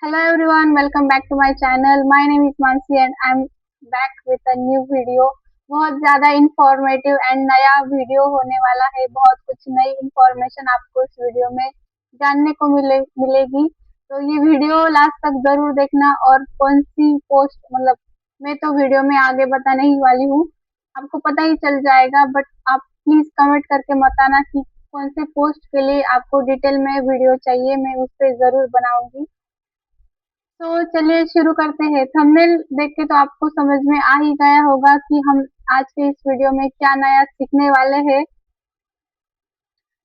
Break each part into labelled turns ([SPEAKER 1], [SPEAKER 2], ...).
[SPEAKER 1] Hello everyone, welcome back to my channel. My name is Mansi and I'm back with a new video. बहुत ज़्यादा informative and नया video होने वाला है। बहुत कुछ नई इंफॉर्मेशन आपको इस वीडियो में जानने को मिलेगी। तो ये वीडियो लास्ट तक जरूर देखना और कौन सी पोस्ट मतलब मैं तो वीडियो में आगे बताने ही वाली हूँ, आपको पता ही चल जाएगा। बट आप प्लीज कमेंट करके बताना कि कौन से पोस्ट के लिए आपको डिटेल में वीडियो चाहिए, मैं उस पर जरूर बनाऊंगी। तो चलिए शुरू करते हैं। थंबनेल देख के तो आपको समझ में आ ही गया होगा कि हम आज के इस वीडियो में क्या नया सीखने वाले हैं।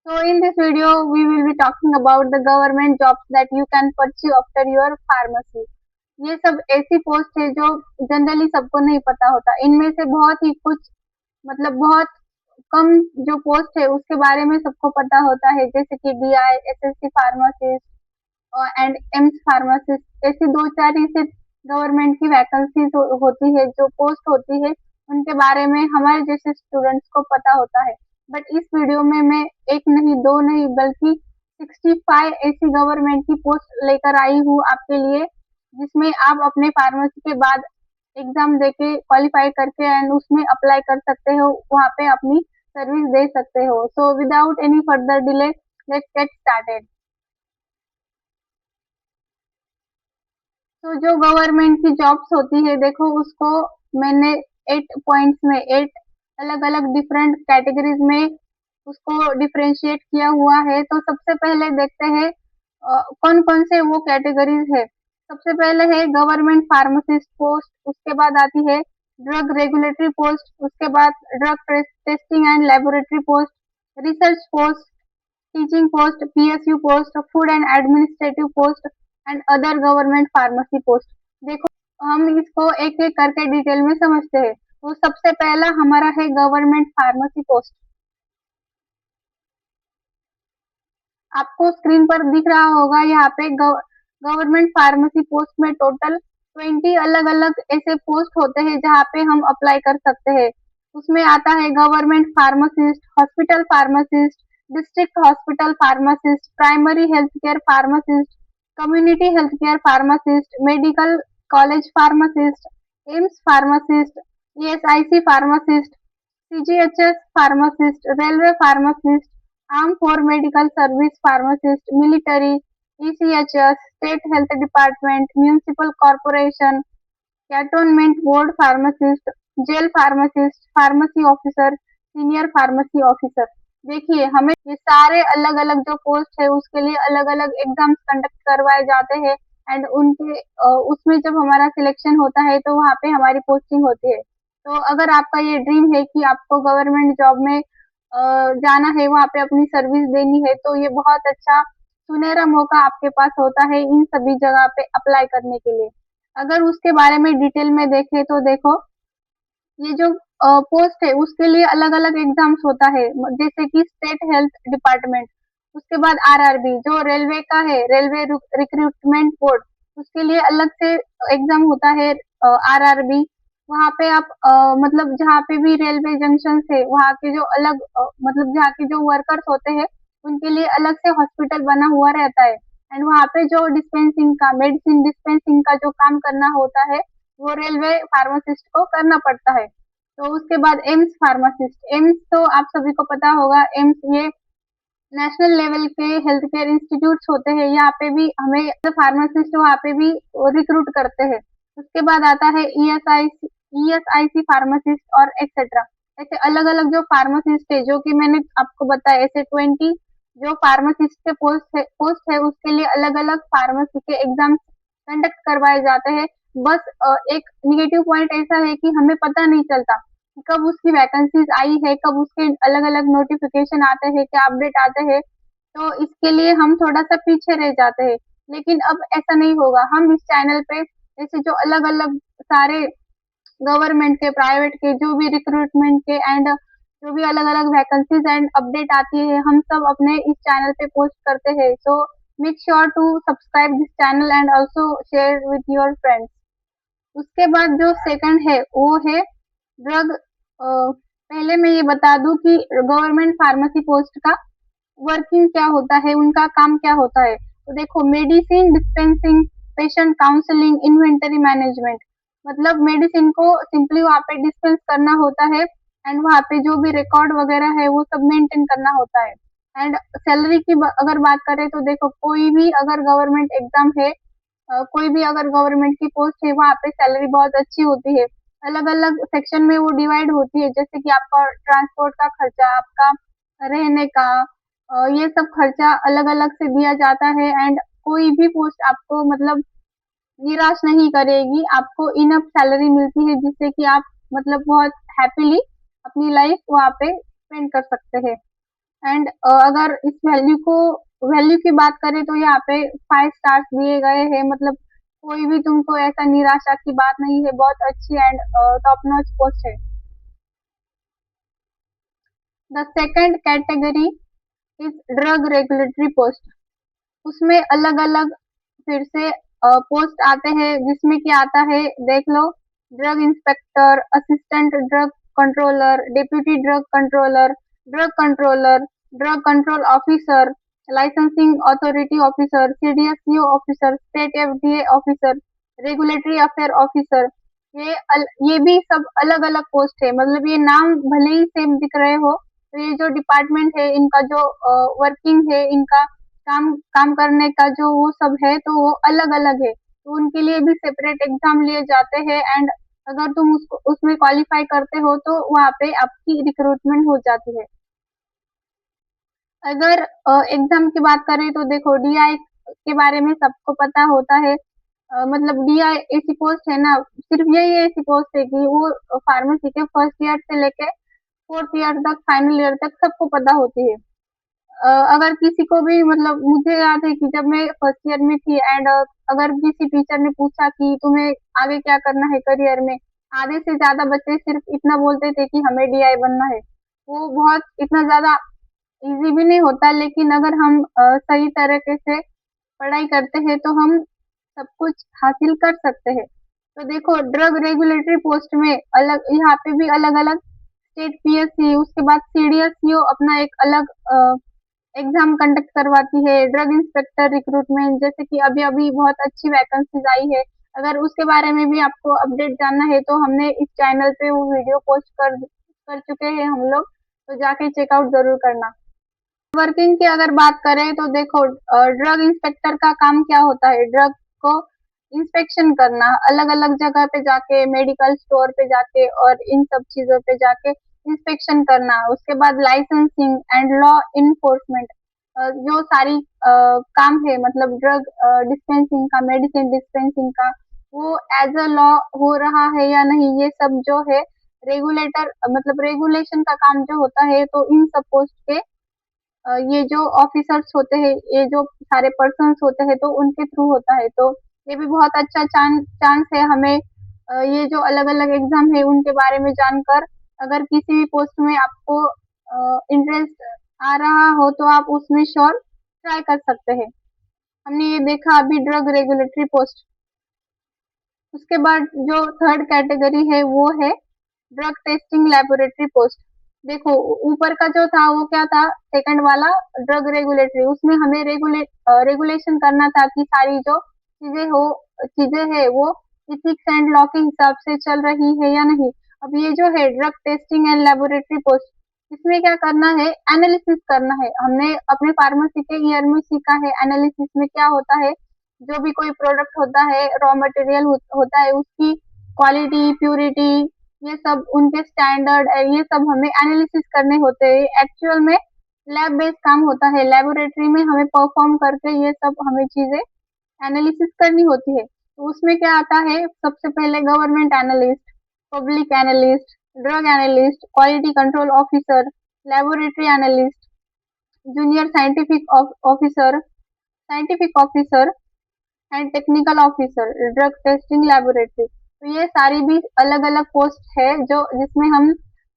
[SPEAKER 1] So in this video we will be talking about the government jobs that you can pursue after your pharmacy. ये सब ऐसी पोस्ट है जो जनरली सबको नहीं पता होता। इनमें से बहुत ही कुछ मतलब बहुत कम जो पोस्ट है उसके बारे में सबको पता होता है, जैसे कि DI, SSC pharmacist and AIIMS pharmacist. ऐसी दो चार ही सिर्फ गवर्नमेंट की वैकेंसीज होती है, जो पोस्ट होती है उनके बारे में हमारे जैसे स्टूडेंट्स को पता होता है। बट इस वीडियो में मैं एक नहीं दो नहीं बल्कि 65 ऐसी गवर्नमेंट की पोस्ट लेकर आई हूँ आपके लिए, जिसमें आप अपने फार्मेसी के बाद एग्जाम देके क्वालिफाई करके एंड उसमें अप्लाई कर सकते हो, वहाँ पे अपनी सर्विस दे सकते हो। So without any further delay let's get started. तो जो गवर्नमेंट की जॉब्स होती है, देखो उसको मैंने 8 पॉइंट्स में 8 अलग अलग डिफरेंट कैटेगरीज में उसको डिफरेंशिएट किया हुआ है। तो सबसे पहले देखते हैं कौन कौन से वो कैटेगरीज है। सबसे पहले है गवर्नमेंट फार्मासिस्ट पोस्ट, उसके बाद आती है ड्रग रेगुलेटरी पोस्ट, उसके बाद drug testing and laboratory post, research post, teaching post, PSU post, food and administrative post and other government pharmacy post. देखो हम इसको एक एक करके डिटेल में समझते हैं। तो सबसे पहला हमारा है गवर्नमेंट फार्मेसी पोस्ट। आपको स्क्रीन पर दिख रहा होगा यहाँ पे गवर्नमेंट फार्मेसी पोस्ट में टोटल 20 अलग अलग ऐसे पोस्ट होते हैं जहाँ पे हम अप्लाई कर सकते हैं। उसमें आता है government pharmacist, hospital pharmacist, district hospital pharmacist, primary health care pharmacist, community health care pharmacist, medical college pharmacist, AIIMS pharmacist, ESIC pharmacist, CGHS pharmacist, railway pharmacist, arm for medical service pharmacist, military, ECHS, state health department, municipal corporation, cantonment board pharmacist, jail pharmacist, pharmacy officer, senior pharmacy officer. देखिए हमें ये सारे अलग अलग जो post है उसके लिए अलग अलग एग्जाम्स कंडक्ट करवाए जाते हैं एंड उनके उसमें जब हमारा सिलेक्शन होता है तो वहाँ पे हमारी पोस्टिंग होती है। तो अगर आपका ये ड्रीम है कि आपको गवर्नमेंट जॉब में जाना है, वहाँ पे अपनी सर्विस देनी है, तो ये बहुत अच्छा सुनहरा मौका आपके पास होता है इन सभी जगह पे अप्लाई करने के लिए। अगर उसके बारे में डिटेल में देखें तो देखो ये जो पोस्ट है उसके लिए अलग अलग एग्जाम्स होता है, जैसे कि स्टेट हेल्थ डिपार्टमेंट, उसके बाद RRB जो रेलवे का है, रेलवे रिक्रूटमेंट बोर्ड, उसके लिए अलग से एग्जाम होता है RRB। वहाँ पे आप मतलब जहाँ पे भी रेलवे जंक्शन है वहाँ के जो अलग मतलब जहाँ के जो वर्कर्स होते हैं उनके लिए अलग से हॉस्पिटल बना हुआ रहता है एंड वहाँ पे जो डिस्पेंसिंग का मेडिसिन डिस्पेंसिंग का जो काम करना होता है वो रेलवे फार्मासिस्ट को करना पड़ता है। तो उसके बाद एम्स फार्मासिस्ट, एम्स तो आप सभी को पता होगा, एम्स ये नेशनल लेवल के हेल्थ केयर इंस्टीट्यूट होते हैं, यहाँ पे भी हमें फार्मासिस्ट वहाँ पे भी रिक्रूट करते हैं। उसके बाद आता है ESIC फार्मासिस्ट और एक्सेट्रा। ऐसे अलग अलग जो फार्मासिस्ट है जो कि मैंने आपको बताया, ऐसे 20 जो फार्मासिस्ट के पोस्ट है उसके लिए अलग अलग फार्मेसी के एग्जाम कंडक्ट करवाए जाते हैं। बस एक निगेटिव पॉइंट ऐसा है कि हमें पता नहीं चलता कि कब उसकी वैकेंसीज आई है, कब उसके अलग अलग नोटिफिकेशन आते हैं, क्या अपडेट आते हैं। तो इसके लिए हम थोड़ा सा पीछे रह जाते हैं, लेकिन अब ऐसा नहीं होगा। हम इस चैनल पे ऐसे जो अलग अलग सारे गवर्नमेंट के प्राइवेट के जो भी रिक्रूटमेंट के एंड जो भी अलग अलग वैकेंसीज एंड अपडेट आती है हम सब अपने इस चैनल पे पोस्ट करते हैं। So make sure to subscribe this channel and also share with your friends. उसके बाद जो सेकंड है वो है ड्रग। पहले मैं ये बता दूं कि गवर्नमेंट फार्मेसी पोस्ट का वर्किंग क्या होता है, उनका काम क्या होता है। तो देखो medicine dispensing patient counselling, inventory management, मतलब मेडिसिन को सिंपली वहाँ पे डिस्पेंस करना होता है एंड वहाँ पे जो भी रिकॉर्ड वगैरह है वो सब मेंटेन करना होता है। एंड सैलरी की अगर बात करें तो देखो, कोई भी अगर गवर्नमेंट एग्जाम है, कोई भी अगर गवर्नमेंट की पोस्ट है, वहाँ पे सैलरी बहुत अच्छी होती है। अलग अलग सेक्शन में वो डिवाइड होती है, जैसे कि आपका ट्रांसपोर्ट का खर्चा, आपका रहने का, ये सब खर्चा अलग अलग से दिया जाता है। एंड कोई भी पोस्ट आपको मतलब निराश नहीं करेगी, आपको इनफ सैलरी मिलती है जिससे कि आप मतलब बहुत हैप्पीली अपनी लाइफ वहाँ पे स्पेंड कर सकते हैं। एंड अगर इस वैल्यू की बात करें तो यहाँ पे 5 स्टार्स दिए गए हैं, मतलब कोई भी तुमको ऐसा निराशा की बात नहीं है, बहुत अच्छी एंड टॉप नॉच पोस्ट है। The second category is drug regulatory post. उसमें अलग अलग फिर से पोस्ट आते हैं, जिसमें क्या आता है देख लो। Drug inspector, assistant drug controller, deputy drug controller, drug control officer, licensing authority officer, CDSU officer, state FDA officer, regulatory affair officer. ये भी सब अलग अलग पोस्ट है, मतलब ये नाम भले ही सेम दिख रहे हो, तो ये जो डिपार्टमेंट है, इनका जो वर्किंग है, इनका काम काम करने का जो वो सब है, तो वो अलग अलग है। तो उनके लिए भी सेपरेट एग्जाम लिए जाते हैं एंड अगर तुम उसको उसमें क्वालिफाई करते हो तो वहाँ पे आपकी रिक्रूटमेंट हो जाती है। अगर एग्जाम की बात करें तो देखो, डीआई के बारे में सबको पता होता है। मतलब डीआई ऐसी पोस्ट है ना, सिर्फ यही ऐसी पोस्ट है कि वो फार्मेसी के फर्स्ट ईयर से लेके फोर्थ ईयर तक, फाइनल ईयर तक सबको पता होती है। अगर किसी को भी, मतलब मुझे याद है कि जब मैं फर्स्ट ईयर में थी एंड अगर किसी टीचर ने पूछा कि तुम्हें आगे क्या करना है करियर में, आधे से ज्यादा बच्चे सिर्फ इतना बोलते थे कि हमें डीआई बनना है। वो बहुत इतना ज्यादा इजी भी नहीं होता, लेकिन अगर हम सही तरीके से पढ़ाई करते हैं तो हम सब कुछ हासिल कर सकते हैं। तो देखो, ड्रग रेगुलेटरी पोस्ट में अलग, यहाँ पे भी अलग अलग स्टेट पीएससी, उसके बाद सीडीएसयू अपना एक अलग एग्जाम कंडक्ट करवाती है। ड्रग इंस्पेक्टर रिक्रूटमेंट, जैसे कि अभी अभी बहुत अच्छी वैकेंसीज आई है, अगर उसके बारे में भी आपको अपडेट जानना है तो हमने इस चैनल पे वो वीडियो पोस्ट कर चुके हैं हम लोग, तो जाके चेकआउट जरूर करना। वर्किंग की अगर बात करें तो देखो, ड्रग इंस्पेक्टर का काम क्या होता है, ड्रग को इंस्पेक्शन करना, अलग अलग जगह पे जाके, मेडिकल स्टोर पे जाके और इन सब चीजों पे जाके इंस्पेक्शन करना। उसके बाद लाइसेंसिंग एंड लॉ इन्फोर्समेंट, जो सारी काम है, मतलब ड्रग डिस्पेंसिंग का, मेडिसिन डिस्पेंसिंग का, वो एज अ लॉ हो रहा है या नहीं, ये सब जो है रेगुलेटर, मतलब रेगुलेशन का काम जो होता है, तो इन सब पोस्ट के ये जो ऑफिसर्स होते हैं, ये जो सारे पर्सन्स होते हैं, तो उनके थ्रू होता है। तो ये भी बहुत अच्छा चांस है हमें, ये जो अलग अलग एग्जाम है उनके बारे में जानकर, अगर किसी भी पोस्ट में आपको इंटरेस्ट आ रहा हो तो आप उसमें श्योर ट्राई कर सकते हैं। हमने ये देखा अभी ड्रग रेगुलेटरी पोस्ट। उसके बाद जो थर्ड कैटेगरी है वो है ड्रग टेस्टिंग लेबोरेटरी पोस्ट। देखो, ऊपर का जो था वो क्या था, सेकंड वाला ड्रग रेगुलेटरी, उसमें हमें रेगुलेशन करना था कि सारी जो चीजें है वो इथिक्स एंड लॉ के हिसाब से चल रही है या नहीं। अब ये जो है drug testing and laboratory post, इसमें क्या करना है, एनालिसिस करना है। हमने अपने फार्मेसी के ईयर में सीखा है, एनालिसिस में क्या होता है, जो भी कोई प्रोडक्ट होता है, रॉ मटेरियल होता है, उसकी क्वालिटी, प्यूरिटी, ये सब उनके स्टैंडर्ड, ये सब हमें एनालिसिस करने होते हैं। एक्चुअल में लैब बेस्ड काम होता है, लेबोरेटरी में हमें परफॉर्म करके ये सब हमें चीजें एनालिसिस करनी होती है। तो उसमें क्या आता है, सबसे पहले government analyst, public analyst, drug analyst, quality control officer, laboratory analyst, junior scientific officer and technical officer, drug testing laboratory. तो ये सारी भी अलग अलग पोस्ट है जो जिसमें हम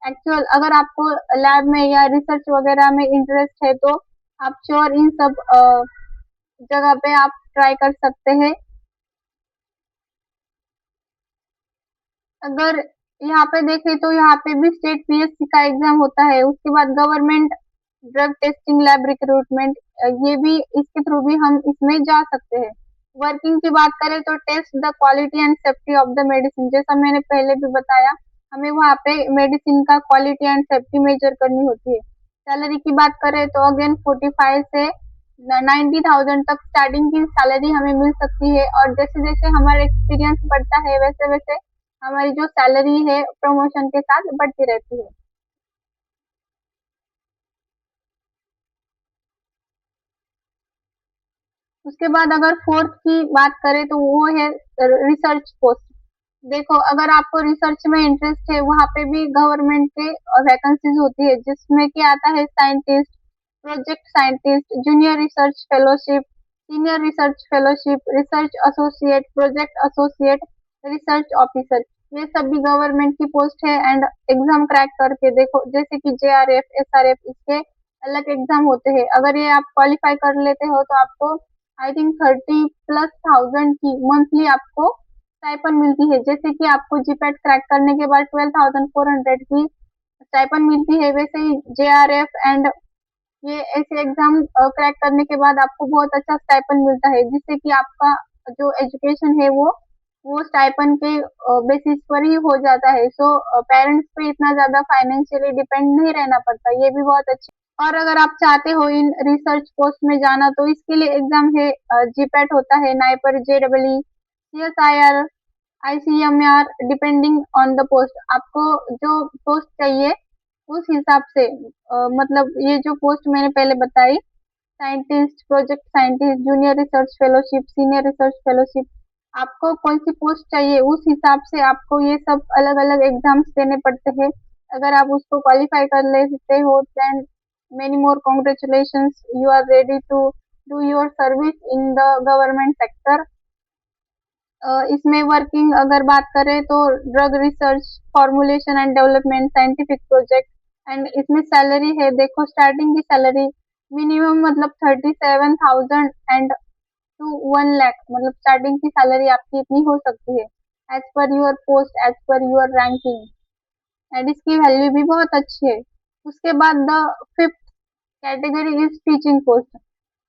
[SPEAKER 1] एक्चुअल, अगर आपको लैब में या रिसर्च वगैरह में इंटरेस्ट है तो आप श्योर इन सब जगह पे आप ट्राई कर सकते हैं। अगर यहाँ पे देखें तो यहाँ पे भी स्टेट पीएससी का एग्जाम होता है, उसके बाद government drug testing lab recruitment, ये भी इसके थ्रू भी हम इसमें जा सकते हैं। वर्किंग की बात करें तो test the quality and safety of the medicine, जैसा मैंने पहले भी बताया, हमें वहाँ पे मेडिसिन का क्वालिटी एंड सेफ्टी मेजर करनी होती है। सैलरी की बात करें तो अगेन 45 से 90,000 तक स्टार्टिंग की सैलरी हमें मिल सकती है, और जैसे जैसे हमारा एक्सपीरियंस बढ़ता है वैसे वैसे हमारी जो सैलरी है प्रमोशन के साथ बढ़ती रहती है। उसके बाद अगर फोर्थ की बात करें तो वो है रिसर्च पोस्ट। देखो, अगर आपको रिसर्च में इंटरेस्ट है, वहाँ पे भी गवर्नमेंट के वैकेंसीज होती है, जिसमें कि आता है scientist, project scientist, junior research fellowship, senior research fellowship, research associate, project associate, research officer. ये सभी गवर्नमेंट की पोस्ट है, एंड एग्जाम क्रैक करके देखो, जैसे कि JRF, SRF, इसके अलग एग्जाम होते हैं। अगर ये आप क्वालिफाई कर लेते हो तो आपको आई थिंक 30+ थाउजेंड की मंथली आपको स्टाइपेंड मिलती है। जैसे कि आपको जीपैट क्रैक करने के बाद 12,400 की स्टाइपेंड मिलती है, वैसे ही JRF एंड ये ऐसे एग्जाम क्रैक करने के बाद आपको बहुत अच्छा स्टाइपेंड मिलता है, जिससे कि आपका जो एजुकेशन है वो स्टाइपेंड के बेसिस पर ही हो जाता है। सो पेरेंट्स पे इतना ज्यादा फाइनेंशियली डिपेंड नहीं रहना पड़ता, ये भी बहुत अच्छी। और अगर आप चाहते हो इन रिसर्च पोस्ट में जाना तो इसके लिए एग्जाम है, जीपैट होता है, NIPER, JEE, CSIR, ICMR, depending on the post. आपको जो पोस्ट चाहिए उस हिसाब से, मतलब ये जो पोस्ट मैंने पहले बताई, scientist, project scientist, junior research fellowship, senior research fellowship, आपको कौन सी पोस्ट चाहिए उस हिसाब से आपको ये सब अलग अलग एग्जाम्स देने पड़ते हैं। अगर आप उसको क्वालिफाई कर लेते हो then many more congratulations, you are ready to do your service in the government sector. इसमें वर्किंग अगर बात करें तो drug research, formulation and development, scientific project, and इसमें सैलरी है, देखो स्टार्टिंग की सैलरी मिनिमम मतलब 37,000 एंड टू 1 लाख, मतलब स्टार्टिंग की सैलरी आपकी इतनी हो सकती है, as per your post, as per your ranking, and इसकी वैल्यू भी बहुत अच्छी है। उसके बाद the fifth category is teaching post.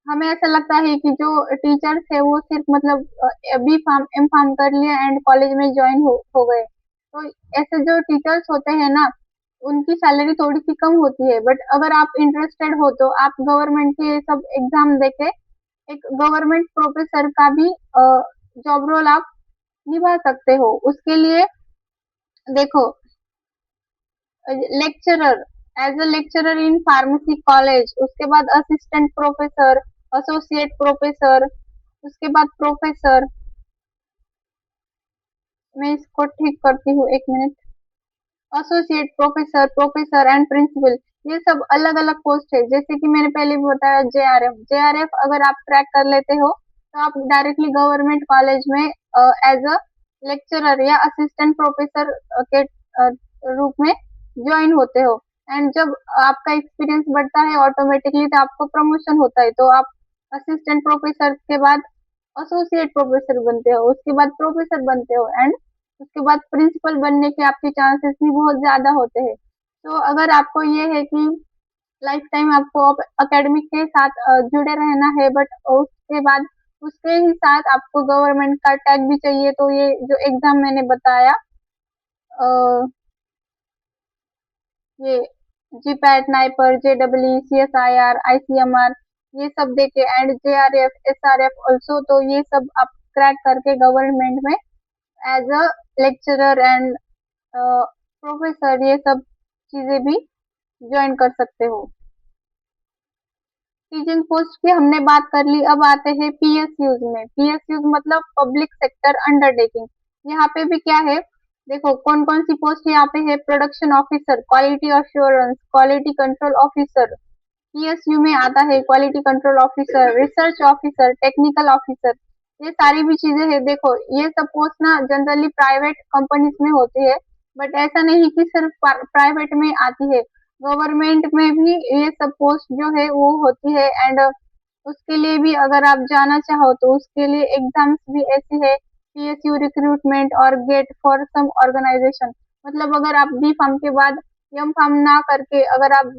[SPEAKER 1] हमें ऐसा लगता है कि जो टीचर्स है वो सिर्फ मतलब बी फार्म, एम फार्म कर लिया एंड कॉलेज में ज्वाइन हो गए, तो ऐसे जो टीचर्स होते हैं ना, उनकी सैलरी थोड़ी सी कम होती है। बट अगर आप इंटरेस्टेड हो तो आप गवर्नमेंट के सब एग्जाम देके एक गवर्नमेंट प्रोफेसर का भी जॉब रोल आप निभा सकते हो। उसके लिए देखो, lecturer, as a lecturer in pharmacy college, उसके बाद असिस्टेंट प्रोफेसर, एसोसिएट प्रोफेसर, उसके बाद प्रोफेसर। मैं इसको ठीक करती हूँ, एक minute. Associate professor, professor and principal, ये सब अलग अलग पोस्ट है। जैसे कि मैंने पहले भी बताया, JRF अगर आप क्रैक कर लेते हो तो आप डायरेक्टली गवर्नमेंट कॉलेज में एज अ लेक्चरर या असिस्टेंट प्रोफेसर के रूप में ज्वाइन होते हो, एंड जब आपका एक्सपीरियंस बढ़ता है ऑटोमेटिकली तो आपको प्रमोशन होता है, तो आप असिस्टेंट प्रोफेसर के बाद एसोसिएट प्रोफेसर बनते हो, उसके बाद प्रोफेसर बनते हो, एंड उसके बाद प्रिंसिपल बनने के आपके चांसेस भी बहुत ज्यादा होते हैं। तो अगर आपको ये है कि लाइफ टाइम आपको एकेडमिक के साथ जुड़े रहना है, बट उसके बाद उसके ही साथ आपको गवर्नमेंट का टैग भी चाहिए, तो ये जो एग्जाम मैंने बताया, ये GPAT, NIPER, JEE, CSIR, ICMR, ये सब देके एंड JRF, SRF ऑल्सो, तो ये सब आप क्रैक करके गवर्नमेंट में as a lecturer and professor ये सब चीजें भी ज्वाइन कर सकते हो। टीचिंग पोस्ट की हमने बात कर ली, अब आते हैं PSUs में। PSUs मतलब पब्लिक सेक्टर अंडरटेकिंग। यहाँ पे भी क्या है, देखो कौन कौन सी पोस्ट यहाँ पे है, production officer, quality assurance, quality control officer, PSU में आता है quality control officer, research officer, technical officer, ये सारी भी चीजें हैं। देखो ये सब पोस्ट ना जनरली प्राइवेट कंपनीज में होती है, बट ऐसा नहीं कि सिर्फ प्राइवेट में आती है, गवर्नमेंट में भी ये सब पोस्ट जो है वो होती है, एंड उसके लिए भी अगर आप जाना चाहो तो उसके लिए एग्जाम्स भी ऐसी है, PSU रिक्रूटमेंट और गेट फॉर सम ऑर्गेनाइजेशन। मतलब अगर आप बी फार्म के बाद एम फार्म ना करके अगर आप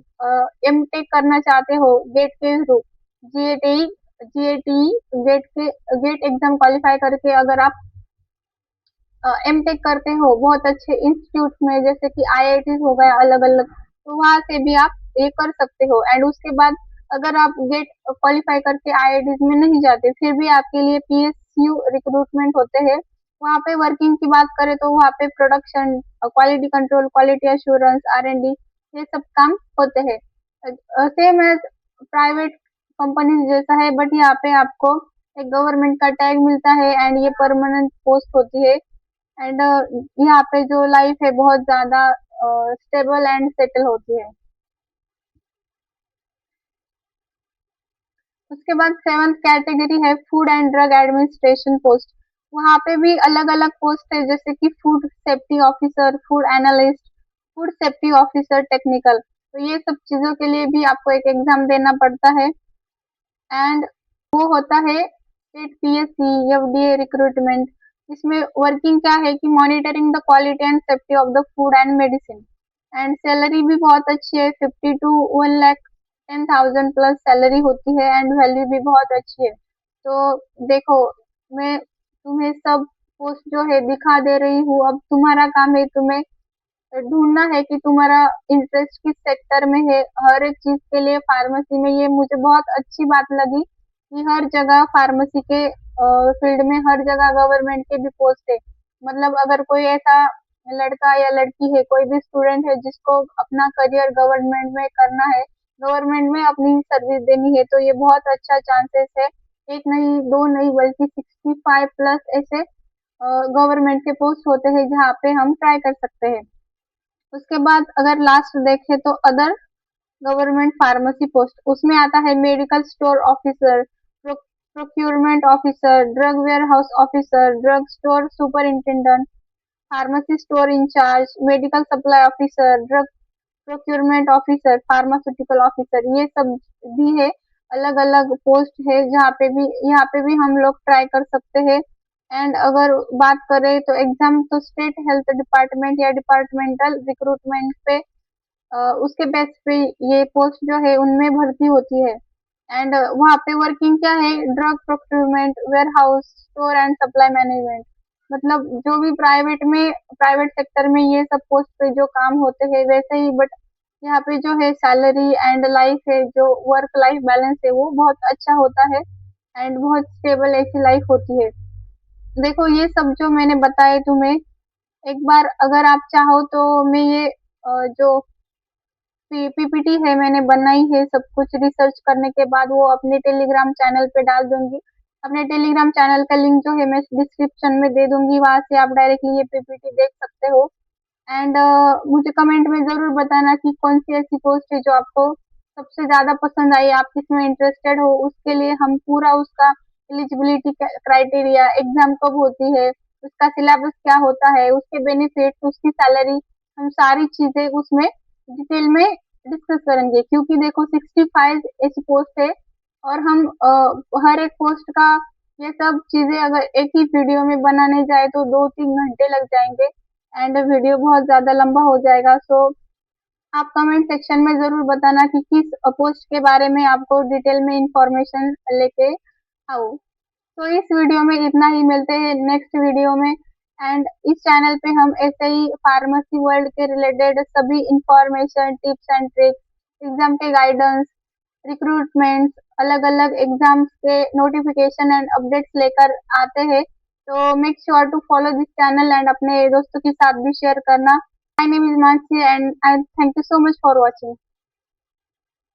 [SPEAKER 1] एम टेक करना चाहते हो गेट के through, GATE GATE GATE exam qualify करके अगर आप एमटेक करते हो बहुत अच्छे इंस्टीट्यूट में, जैसे कि आईआईटी हो गया अलग अलग, तो वहां से भी आप ये कर सकते हो। एंड उसके बाद अगर आप गेट क्वालिफाई करके आईआईटी में नहीं जाते, फिर भी आपके लिए पीएसयू रिक्रूटमेंट होते हैं। वहाँ पे वर्किंग की बात करें तो वहाँ पे production, quality control, quality assurance, R&D, ये सब काम होते हैं। सेम एज प्राइवेट कंपनी जैसा है, बट यहाँ पे आपको एक गवर्नमेंट का टैग मिलता है एंड ये परमानेंट पोस्ट होती है। एंड यहाँ पे जो लाइफ है बहुत ज्यादा स्टेबल एंड सेटल होती है। उसके बाद सेवंथ कैटेगरी है food and drug administration post. वहाँ पे भी अलग अलग पोस्ट है, जैसे कि food safety officer, food analyst, food safety officer technical. तो ये सब चीजों के लिए भी आपको एक एग्जाम देना पड़ता है। एंड वो होता है स्टेट पीएससी एफडीए रिक्रूटमेंट। इसमें वर्किंग क्या है कि monitoring the quality and safety of the food and medicine. And salary भी बहुत अच्छी है, 50 to 1,10,000 प्लस सैलरी होती है एंड वैल्यू भी बहुत अच्छी है। तो देखो, मैं तुम्हें सब पोस्ट जो है दिखा दे रही हूँ। अब तुम्हारा काम है, तुम्हें ढूंढना है कि तुम्हारा इंटरेस्ट किस सेक्टर में है। हर एक चीज के लिए फार्मेसी में, ये मुझे बहुत अच्छी बात लगी कि हर जगह फार्मेसी के फील्ड में हर जगह गवर्नमेंट के भी पोस्ट है। मतलब अगर कोई ऐसा लड़का या लड़की है, कोई भी स्टूडेंट है जिसको अपना करियर गवर्नमेंट में करना है, गवर्नमेंट में अपनी सर्विस देनी है, तो ये बहुत अच्छा चांसेस है। एक नहीं, दो नहीं, बल्कि 65 प्लस ऐसे गवर्नमेंट के पोस्ट होते हैं जहाँ पे हम ट्राई कर सकते हैं। उसके बाद अगर लास्ट देखें तो अदर गवर्नमेंट फार्मेसी पोस्ट, उसमें आता है medical store officer, procurement officer, drug warehouse officer, drug store superintendent, pharmacy store in charge, medical supply officer, drug procurement officer, pharmaceutical officer, ये सब भी है। अलग अलग पोस्ट है जहाँ पे भी, यहाँ पे भी हम लोग ट्राई कर सकते हैं। एंड अगर बात करें तो एग्जाम तो स्टेट हेल्थ डिपार्टमेंट या डिपार्टमेंटल रिक्रूटमेंट पे, उसके बेस पे ये पोस्ट जो है उनमें भर्ती होती है। एंड वहाँ पे वर्किंग क्या है, drug procurement, warehouse, store and supply management. मतलब जो भी प्राइवेट में, प्राइवेट सेक्टर में ये सब पोस्ट पे जो काम होते हैं वैसे ही, बट यहाँ पे जो है सैलरी एंड लाइफ है, जो वर्क लाइफ बैलेंस है वो बहुत अच्छा होता है एंड बहुत स्टेबल ऐसी लाइफ होती है। देखो, ये सब जो मैंने बताए तुम्हें, एक बार अगर आप चाहो तो मैं ये जो पीपीटी है मैंने बनाई है, सब कुछ रिसर्च करने के बाद वो अपने टेलीग्राम चैनल पे डाल दूंगी। अपने टेलीग्राम चैनल का लिंक जो है मैं डिस्क्रिप्शन में दे दूंगी, वहां से आप डायरेक्टली ये पीपीटी देख सकते हो। एंड मुझे कमेंट में जरूर बताना कि कौन सी ऐसी पोस्ट है जो आपको सबसे ज्यादा पसंद आई, आप किसमें इंटरेस्टेड हो। उसके लिए हम पूरा उसका एलिजिबिलिटी क्राइटेरिया, एग्जाम कब होती है, उसका सिलेबस क्या होता है, उसके बेनिफिट्स, उसकी सैलरी, हम सारी चीजें उसमें डिटेल में डिस्कस करेंगे। क्योंकि देखो, 65 ऐसी पोस्ट है और हम हर एक पोस्ट का ये सब चीजें अगर एक ही वीडियो में बनाने जाए तो 2-3 घंटे लग जाएंगे एंड वीडियो बहुत ज्यादा लंबा हो जाएगा। सो आप कमेंट सेक्शन में जरूर बताना कि किस पोस्ट के बारे में आपको डिटेल में इंफॉर्मेशन लेके आओ। तो इस वीडियो में इतना ही, मिलते हैं नेक्स्ट वीडियो में। एंड इस चैनल पे हम ऐसे ही फार्मेसी वर्ल्ड के रिलेटेड सभी information, tips and tricks, exam के गाइडेंस, रिक्रूटमेंट्स, अलग अलग एग्जाम्स के नोटिफिकेशन एंड अपडेट्स लेकर आते हैं। तो make sure to follow this channel and अपने दोस्तों के साथ भी शेयर करना। My name is Mansi and I thank you so much for watching.